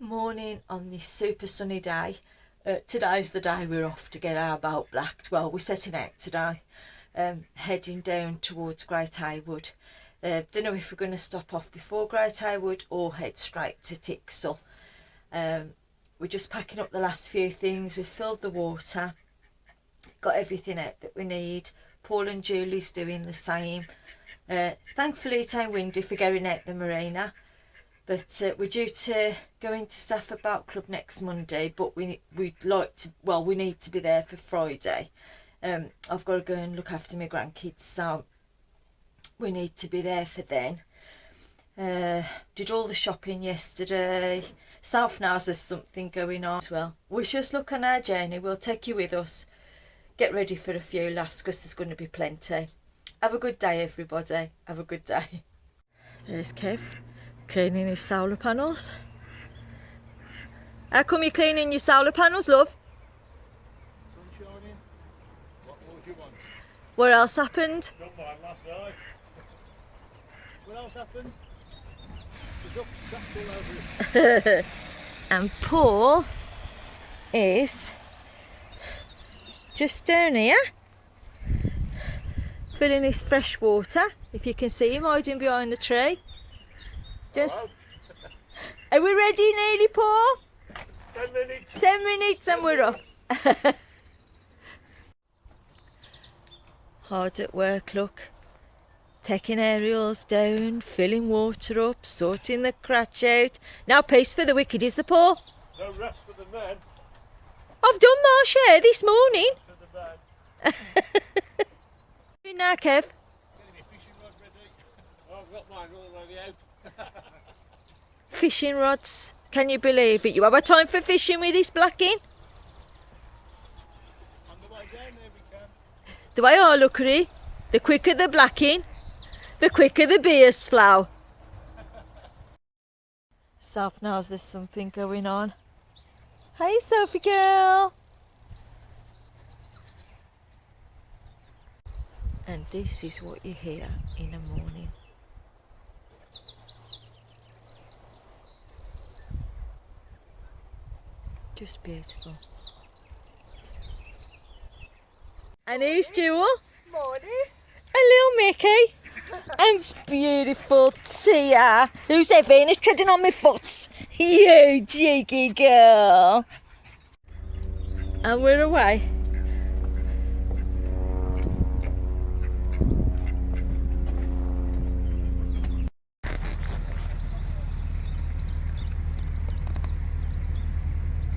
Morning on this super sunny day. Today's the day we're off to get our boat blacked. Well, we're setting out today, heading down towards Great Haywood. Don't know if we're going to stop off before Great Haywood or head straight to Tixall. We're just packing up the last few things. We've filled the water, got everything out that we need. Paul and Julie's doing the same. Thankfully it ain't windy for going out the marina. But we're due to go into Stafford Boat Club next Monday, but we'd like to, well, we need to be there for Friday. I've got to go and look after my grandkids, so we need to be there for then. Did all the shopping yesterday. South knows there's something going on as well. Wish us luck on our journey. We'll take you with us. Get ready for a few laughs because there's going to be plenty. Have a good day, everybody. Have a good day. There's Kev, cleaning his solar panels. How come you're cleaning your solar panels, love? Sun shining. What more do you want? What else happened? Not mine last night. What else happened? The ducks all over it. And Paul is just down here filling his fresh water. If you can see him hiding behind the tree. Just. Hello. Are we ready nearly, Paul? 10 minutes. 10 minutes and we're off. Hard at work, look. Taking aerials down, filling water up, sorting the cratch out. Now peace for the wicked, is the Paul? No rest for the men. I've done my share this morning. For the men. Now, Kev. Getting your fishing rod ready. Oh, I've got mine already out. Fishing rods. Can you believe it? You have a time for fishing with this blacking? On the way down there we can. The way I look at it, the quicker the blacking, the quicker the beers flow. Soph knows there's something going on. Hey, Sophie girl. And this is what you hear in the morning. Just beautiful. And here's Jewel. Morning. And little Mickey. And beautiful Tia. Who's Evan is treading on my foot. You cheeky girl. And we're away.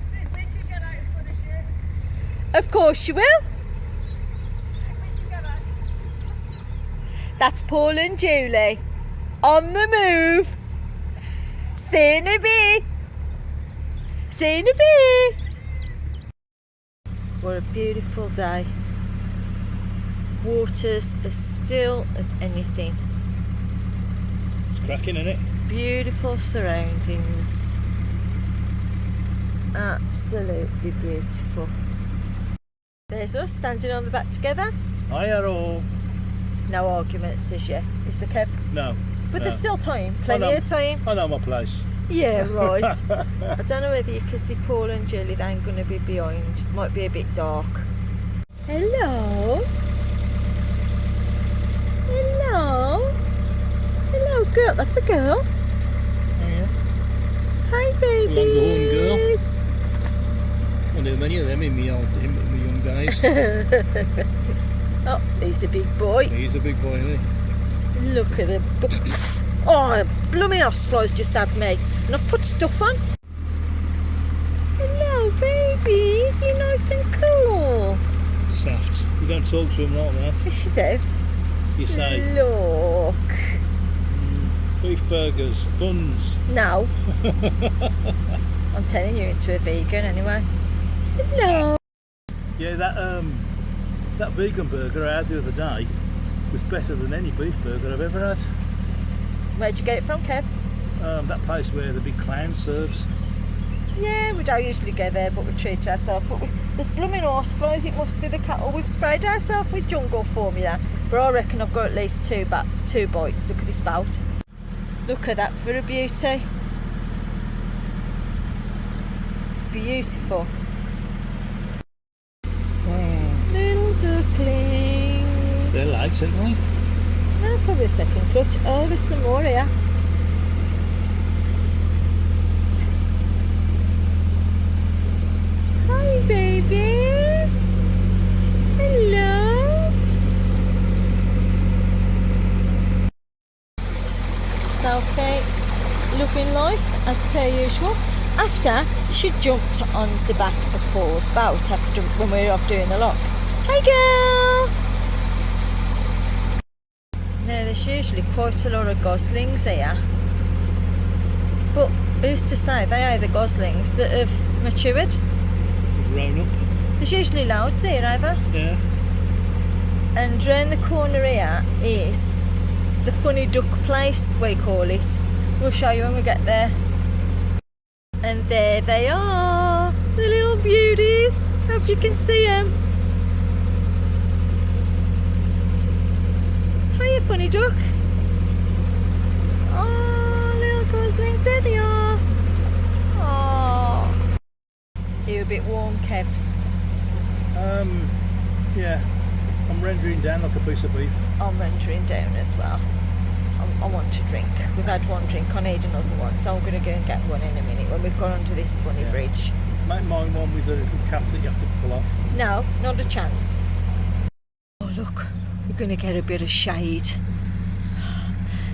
See if we can get out as good as you. Of course you will. If we can get out. That's Paul and Julie. On the move. See you in a bit. See you in a bit. What a beautiful day. Water's as still as anything. It's cracking, isn't it? Beautiful surroundings. Absolutely beautiful. There's us standing on the back together. Hiya all. No arguments as yet. Is the Kev? No. But no. there's still time. Plenty know. of time. I know my place. Yeah, right. I don't know whether you can see Paul and Julie. They ain't going to be behind. Might be a bit dark. Hello. Hello. Hello, girl. That's a girl. Oh yeah. Hi, babies. I know many of them in my young days. Oh, he's a big boy. He's a big boy, isn't he? Look at him. Oh, the blooming horseflies just had me. And I've put stuff on. Hello, babies. You're nice and cool. Soft. You don't talk to him like that. Yes, you do. You say Look. beef burgers, buns. No. I'm turning you into a vegan anyway. Hello. Yeah, that vegan burger I had the other day was better than any beef burger I've ever had. Where'd you get it from, Kev? That place where the big clown serves. Yeah, we don't usually go there, but we treat ourselves. But there's blooming horseflies. It must be the cattle. We've sprayed ourselves with jungle formula, but I reckon I've got at least two bites. Look at this spout. Look at that for a beauty. beautiful. Little ducklings. They're light, aren't they? That's probably a second clutch. Oh, there's some more here. Hi, babies. Hello. Sophie, loving life as per usual. After she jumped on the back of Paul's boat after when we were off doing the locks. Hey, girl. Now there's usually quite a lot of goslings here, but who's to say they are the goslings that have matured? Grown up. There's usually loads here either. Yeah. And round the corner here is the funny duck place, we call it. We'll show you when we get there. And there they are, the little beauties. Hope you can see them. Hiya, funny duck. Oh, little goslings, there they are. Oh. You're a bit warm, Kev. Yeah. I'm rendering down like a piece of beef. I'm rendering down as well. I want to drink. We've had one drink, I need another one, so I'm going to go and get one in a minute when we've gone onto this funny bridge. Make mine one with the little cap that you have to pull off. No, not a chance. Oh look, we're going to get a bit of shade.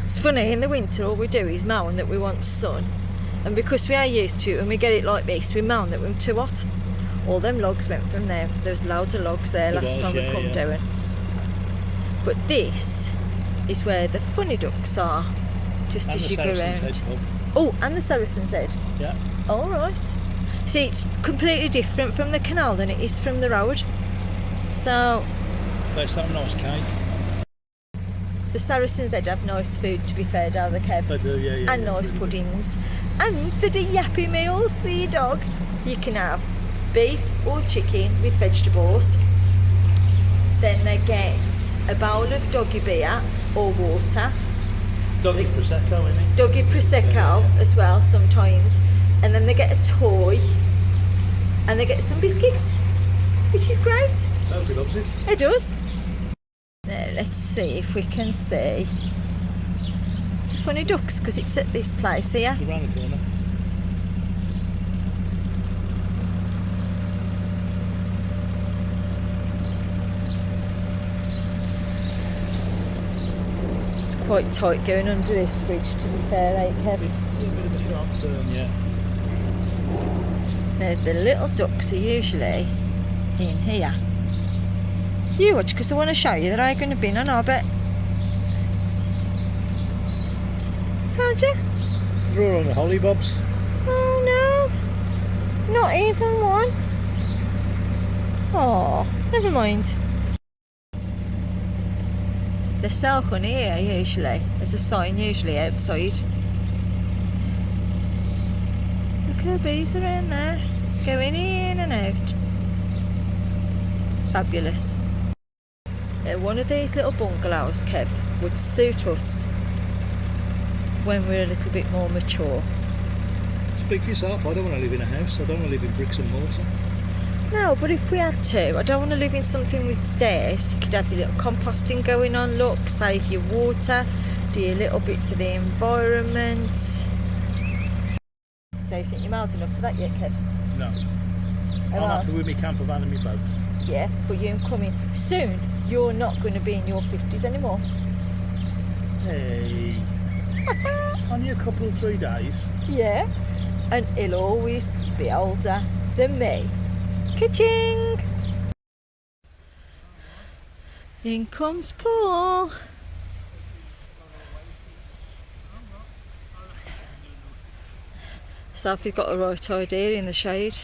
It's funny, in the winter all we do is moan that we want sun, and because we are used to it, when we get it like this, we moan that we're too hot. All them logs went from there. There's loads of logs there last time we come down. But this is where the funny ducks are, just as you go round. Oh, and the Saracen's Head. Yeah. All right. See, it's completely different from the canal than it is from the road. So There's some nice cake. the Saracen's Head have nice food, to be fair, don't they, Kev? They do, yeah. And nice really puddings. And for the yappy meals for your dog, you can have beef or chicken with vegetables. Then they get a bowl of doggy beer or water. Doggy Prosecco, isn't it? Doggy Prosecco as well sometimes. And then they get a toy. And they get some biscuits, which is great. Sophie loves it. It does. Now let's see if we can see the funny ducks, because it's at this place here. Around the corner. It's quite tight going under this bridge, to be fair, eh, Kev? It's a bit of a sharp turn, yeah. Now the little ducks are usually in here. You watch, because I want to show you that I'm going to be on orbit. Told you? They're all on the hollybobs. Oh no, not even one. Oh, never mind. They sell honey here usually. There's a sign usually outside. Look at the bees around there, going in and out. Fabulous. One of these little bungalows, Kev, would suit us when we're a little bit more mature. Speak for yourself. I don't want to live in a house. I don't want to live in bricks and mortar. No, but if we had to, I don't want to live in something with stairs. You could have your little composting going on, look, save your water, do a little bit for the environment. Do you think you're mild enough for that yet, Kev? No. Oh, I'm happy with my camper van and my boat. Yeah, but you're coming soon. You're not going to be in your 50s anymore. Hey. Only a couple of 3 days. Yeah, and he'll always be older than me. Ka-ching! In comes Paul. Sophie's got a right idea in the shade.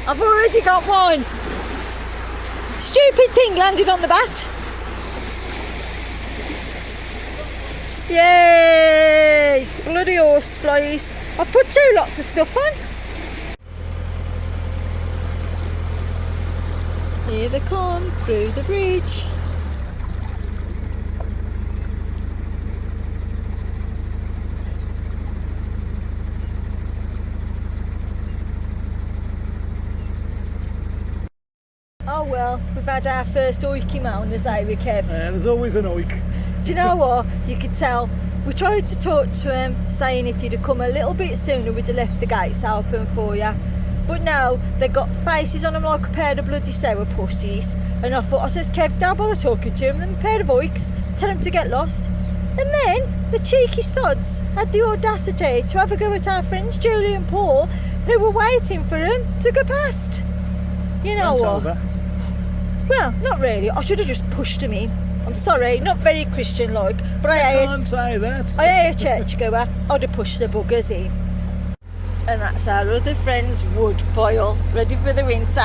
I've already got one. Stupid thing landed on the bat. Yay! Bloody horse flies. I've put 2 lots of stuff on. Here they come through the bridge. Oh well, we've had our first oiky mound, as they were, Kev. There's always an oik. Do you know what? You could tell. We tried to talk to him, saying if you'd have come a little bit sooner, we'd have left the gates open for you. But now they've got faces on them like a pair of bloody sour pussies. And I says, Kev, don't bother talking to them, a pair of oiks, tell them to get lost. And then the cheeky sods had the audacity to have a go at our friends Julie and Paul, who were waiting for them to go past. You know Rant what? over. Well, not really. I should have just pushed him in. I'm sorry, not very Christian-like, but I Can't say that. I am a churchgoer. I'd have pushed the buggers in. And that's our other friend's wood pile, ready for the winter.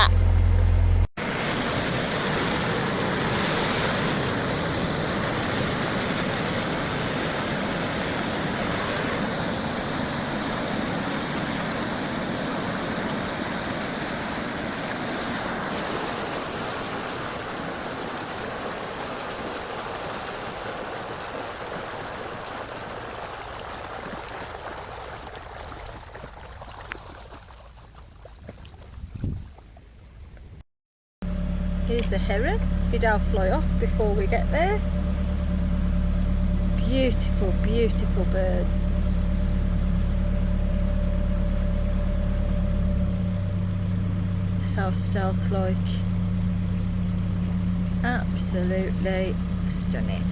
Here's a heron, if you don't fly off before we get there. Beautiful, beautiful birds. So stealth-like. Absolutely stunning.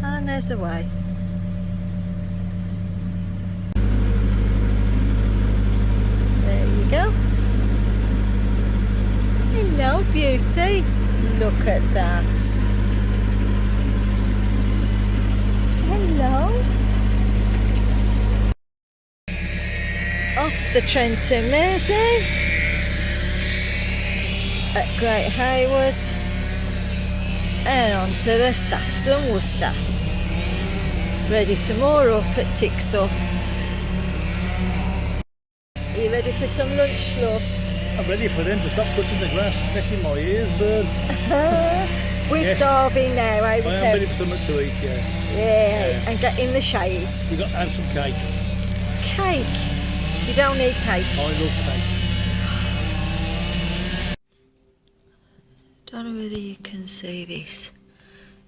And there's a way. There you go. Hello, beauty. Look at that. Hello. Off the Trenton Mersey at Great Hayward and on to the Staffs and Worcester. Ready to moor up at Tixall. Are you ready for some lunch, love? I'm ready for them to stop cutting the grass, making my ears burn. We're Yes. starving now, eh? I am ready for something to eat, yeah. Yeah, and get in the shade. And some cake. Cake. You don't need cake. I love cake. Don't know whether you can see this.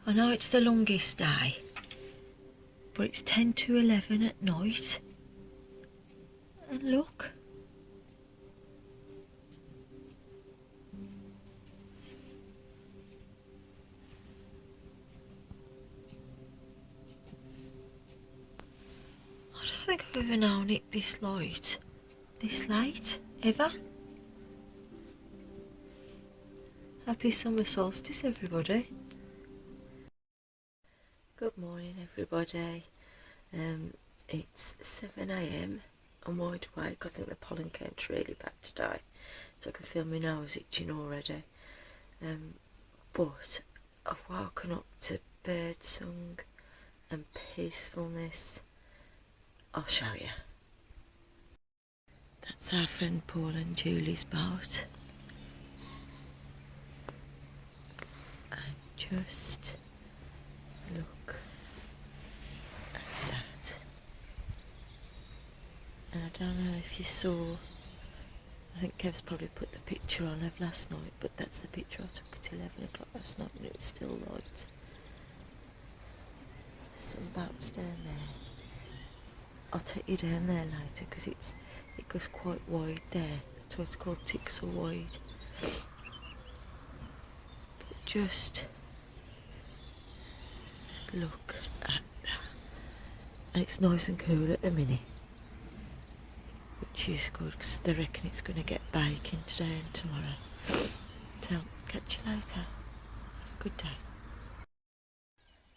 I know it's the longest day, but it's 10 to 11 at night. And look. I don't think I've ever known it this late, ever. Happy summer solstice, everybody. Good morning, everybody. It's 7 a.m. I'm wide awake. I think the pollen count's really bad today, so I can feel my nose itching already. But I've woken up to birdsong and peacefulness. I'll show you. That's our friend Paul and Julie's boat. And just look at that. And I don't know if you saw, I think Kev's probably put the picture on of last night, but that's the picture I took at 11 o'clock last night and it was still light. There's some boats down there. I'll take you down there later because it goes quite wide there. That's why it's called Tixall Wide. But just look at that. And it's nice and cool at the minute, which is good because they reckon it's going to get baking today and tomorrow. So, catch you later. Have a good day.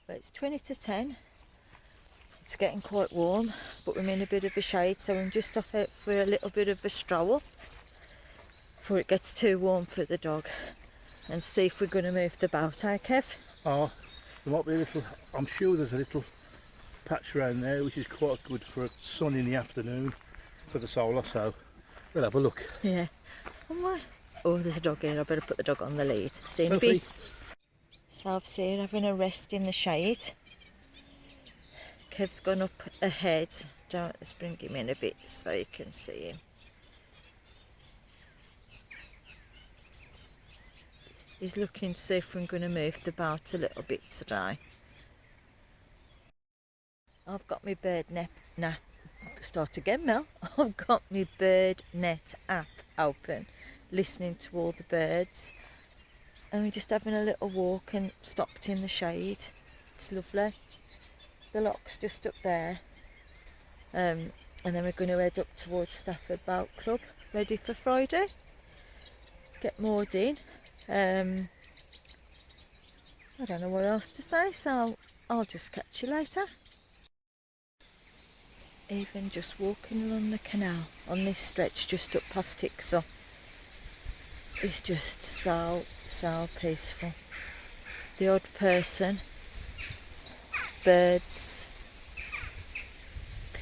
Well, it's 20 to 10. It's getting quite warm, but we're in a bit of a shade, so I'm just off out for a little bit of a stroll before it gets too warm for the dog, and see if we're going to move the boat, eh, Kev? Oh, there might be a little, I'm sure there's a little patch around there which is quite good for a sun in the afternoon for the solar, so we'll have a look. Yeah. Oh, there's a dog here. I better put the dog on the lead. See in a Sophie. bit. Sav's here having a rest in the shade. Kev's gone up ahead. Let's bring him in a bit so you can see him. He's looking to see if we're going to move the boat a little bit today. I've got my bird net. Start again, Mel. I've got my bird net app open, listening to all the birds, and we're just having a little walk and stopped in the shade. It's lovely. The lock's just up there, and then we're going to head up towards Stafford Boat Club, ready for Friday. Get moored in. I don't know what else to say, so I'll just catch you later. Even just walking along the canal on this stretch just up past Tixall is just so peaceful. The odd person, birds,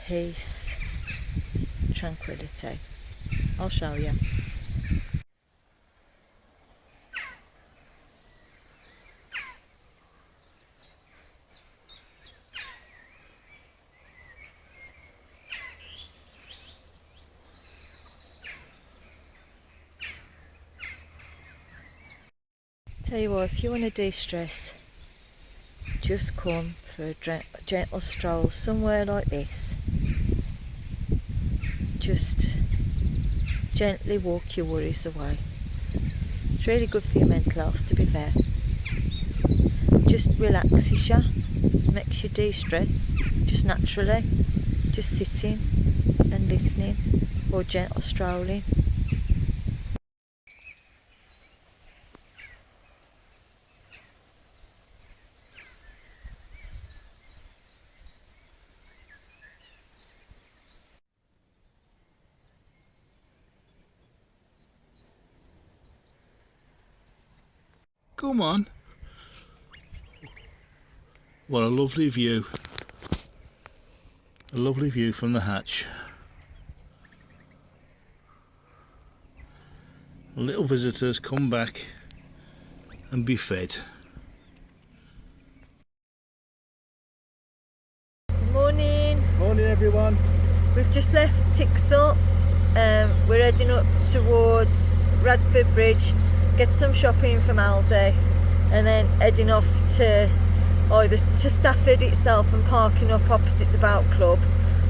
peace, tranquility. I'll show you. Tell you what, if you want to de-stress, just come for a gentle stroll somewhere like this. Just gently walk your worries away. It's really good for your mental health, to be fair. Just relaxes you, makes you de-stress, just naturally, just sitting and listening or gentle strolling. Come on. What a lovely view. A lovely view from the hatch. Little visitors come back and be fed. Good morning. Morning everyone. We've just left Tixall. We're heading up towards Radford Bridge, get some shopping from Aldi, and then heading off to either to Stafford itself and parking up opposite the boat club,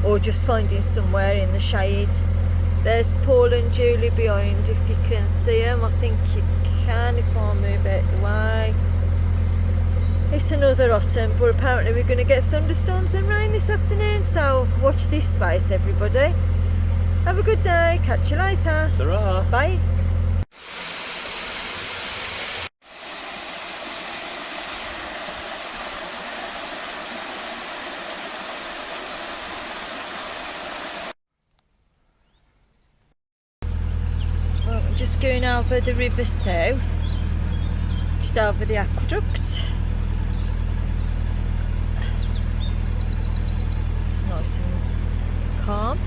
or just finding somewhere in the shade. There's Paul and Julie behind, if you can see them. I think you can if I move it away. It's another autumn, but apparently we're going to get thunderstorms and rain this afternoon, so watch this space everybody. Have a good day, catch you later. Ta-ra. Bye. Well, I'm just going over the River Sow, just over the aqueduct. It's nice and calm.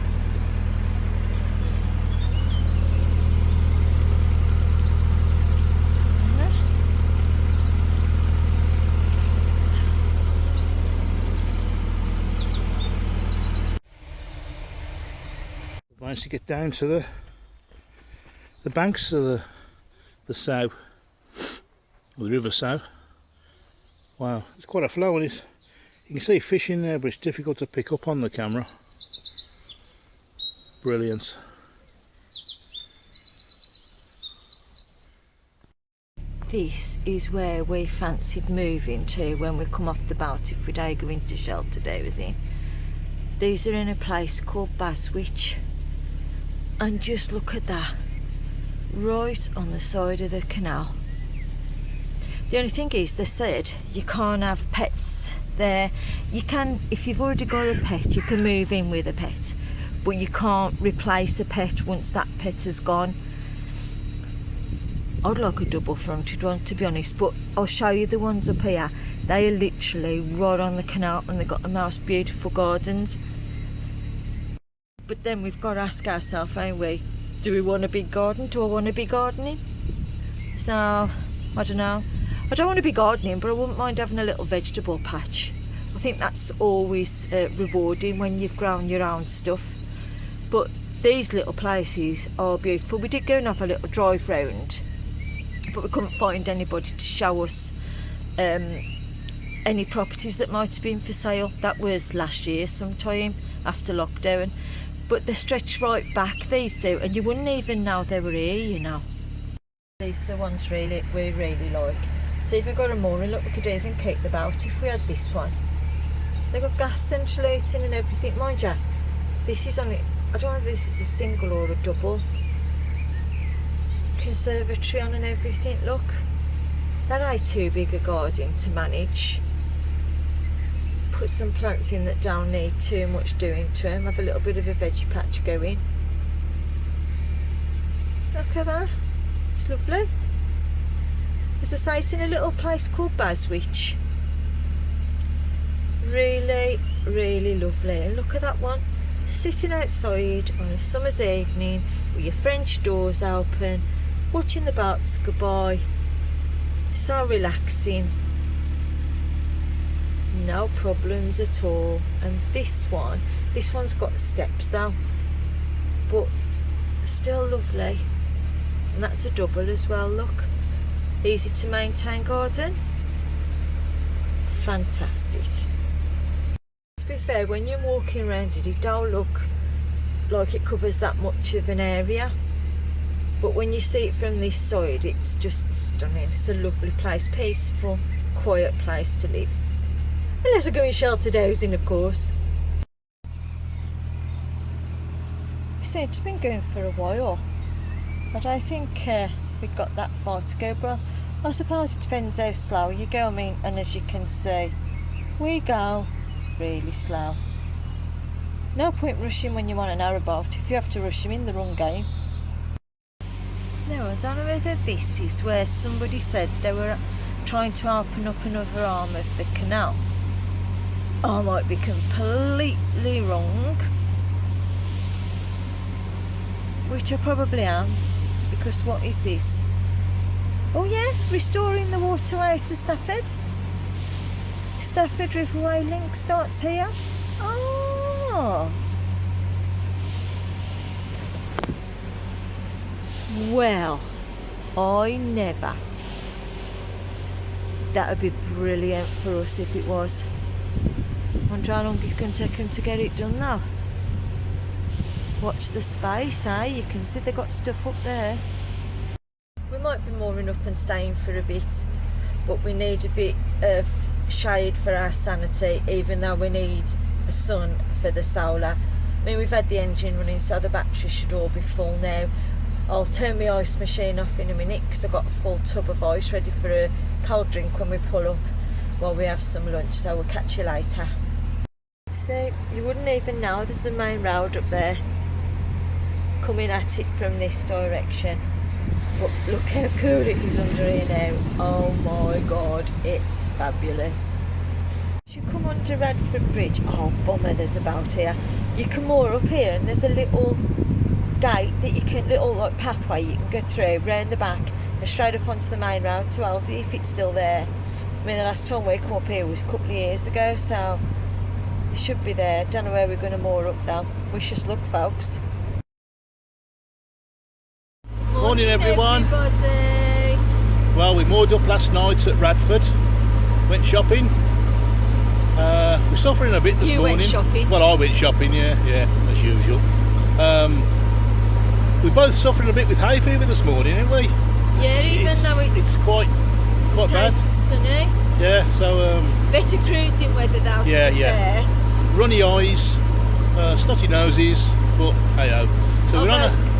Managed to get down to the banks of the Sow, or the River Sow. Wow, it's quite a flow, and you can see fish in there, but it's difficult to pick up on the camera. Brilliant. This is where we fancied moving to when we come off the boat, if we do go into shelter days in. These are in a place called Baswich, and just look at that, right on the side of the canal. The only thing is, they said you can't have pets there. You can, if you've already got a pet, you can move in with a pet, but you can't replace a pet once that pet has gone. I'd like a double fronted one, to be honest, but I'll show you the ones up here. They are literally right on the canal and they've got the most beautiful gardens. But then we've got to ask ourselves, ain't we, do we want a big garden? Do I want to be gardening? So, I don't know. I don't want to be gardening, but I wouldn't mind having a little vegetable patch. I think that's always rewarding when you've grown your own stuff. But these little places are beautiful. We did go and have a little drive round, but we couldn't find anybody to show us any properties that might have been for sale. That was last year sometime after lockdown. But they stretch right back, these do, and you wouldn't even know they were here, you know. These are the ones we really like. See if we've got a mooring, look, we could even keep the boat if we had this one. They've got gas central heating and everything, mind you. This is only, I don't know if this is a single or a double. Conservatory on and everything, look. That ain't too big a garden to manage. Put some plants in that don't need too much doing to them. Have a little bit of a veggie patch going. Look at that. It's lovely. As I say, it's in a little place called Baswich. Really, really lovely. And look at that one. Sitting outside on a summer's evening with your French doors open, watching the boats go by. So relaxing. No problems at all. And this one's got steps though, but still lovely. And that's a double as well, look. Easy to maintain garden. Fantastic. To be fair, when you're walking around it don't look like it covers that much of an area. But when you see it from this side, it's just stunning. It's a lovely place, peaceful, quiet place to live. Unless you're going sheltered housing, of course. We seem to have been going for a while. I don't think we've got that far to go, but I suppose it depends how slow you go. I mean, and as you can see, we go really slow. No point rushing when you want a narrowboat. If you have to rush them, in the wrong game. Now, I don't know whether this is where somebody said they were trying to open up another arm of the canal. I might be completely wrong, which I probably am, because what is this? Oh yeah, restoring the waterway to Stafford. Stafford Riverway link starts here. Oh. Well, I never. That would be brilliant for us if it was. I wonder how long it's going to take them to get it done though. Watch the space, eh? You can see they've got stuff up there. We might be mooring up and staying for a bit, but we need a bit of shade for our sanity, even though we need the sun for the solar. I mean, we've had the engine running, so the batteries should all be full now. I'll turn my ice machine off in a minute because I've got a full tub of ice ready for a cold drink when we pull up while we have some lunch, so we'll catch you later. So you wouldn't even know there's a main road up there coming at it from this direction, but look how cool it is under here now. Oh my god, it's fabulous. As you come onto Radford Bridge, oh bummer, there's a boat here. You can moor up here and there's a little gate that you can, little like pathway you can go through round the back and straight up onto the main road to Aldi if it's still there. I mean, the last time we come up here was a couple of years ago, so it should be there. Don't know where we're going to moor up though. Wish us luck, folks. Morning everyone. Everybody. Well, we moored up last night at Radford. Went shopping. We're suffering a bit this morning. Went shopping? Well, I went shopping, yeah, as usual. We're both suffering a bit with hay fever this morning, aren't we? Yeah, even though it's quite bad. Sunny. Yeah, so Better cruising weather though, to be fair. Runny eyes, snotty noses, but hey ho. So we're on a...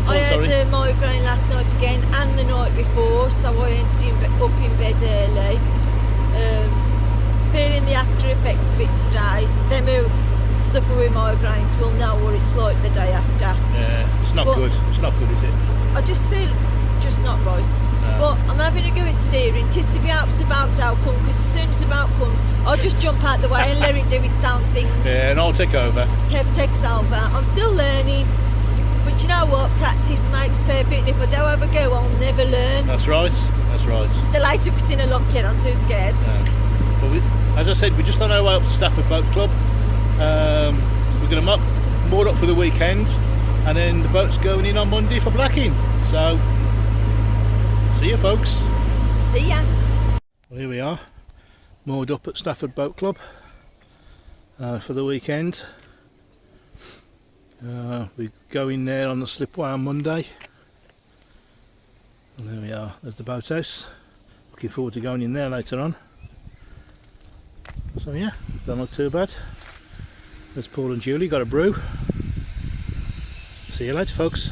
I had a migraine last night again and the night before, so I ended up in bed early. Feeling the after effects of it today. Them who suffer with migraines will know what it's like the day after. Yeah, it's not good. It's not good, is it? I just feel just not right. But I'm having a go at steering. Tis to be out about outcome, because as soon as about comes, I'll just jump out the way and let it do its own thing. Yeah, and I'll take over. Kev takes over. I'm still learning, but you know what? Practice makes perfect. And if I don't have a go, I'll never learn. That's right. That's right. Still, I took it in a lock yet. I'm too scared. Yeah. But as I said, we're just on our way up to Stafford Boat Club. We're going to moor up for the weekend, and then the boat's going in on Monday for blacking. So, see you folks. See ya. Well, here we are, moored up at Stafford Boat Club for the weekend. We go in there on the slipway on Monday. And there we are, there's the boathouse. Looking forward to going in there later on. So yeah, don't look too bad. There's Paul and Julie, got a brew. See you later folks.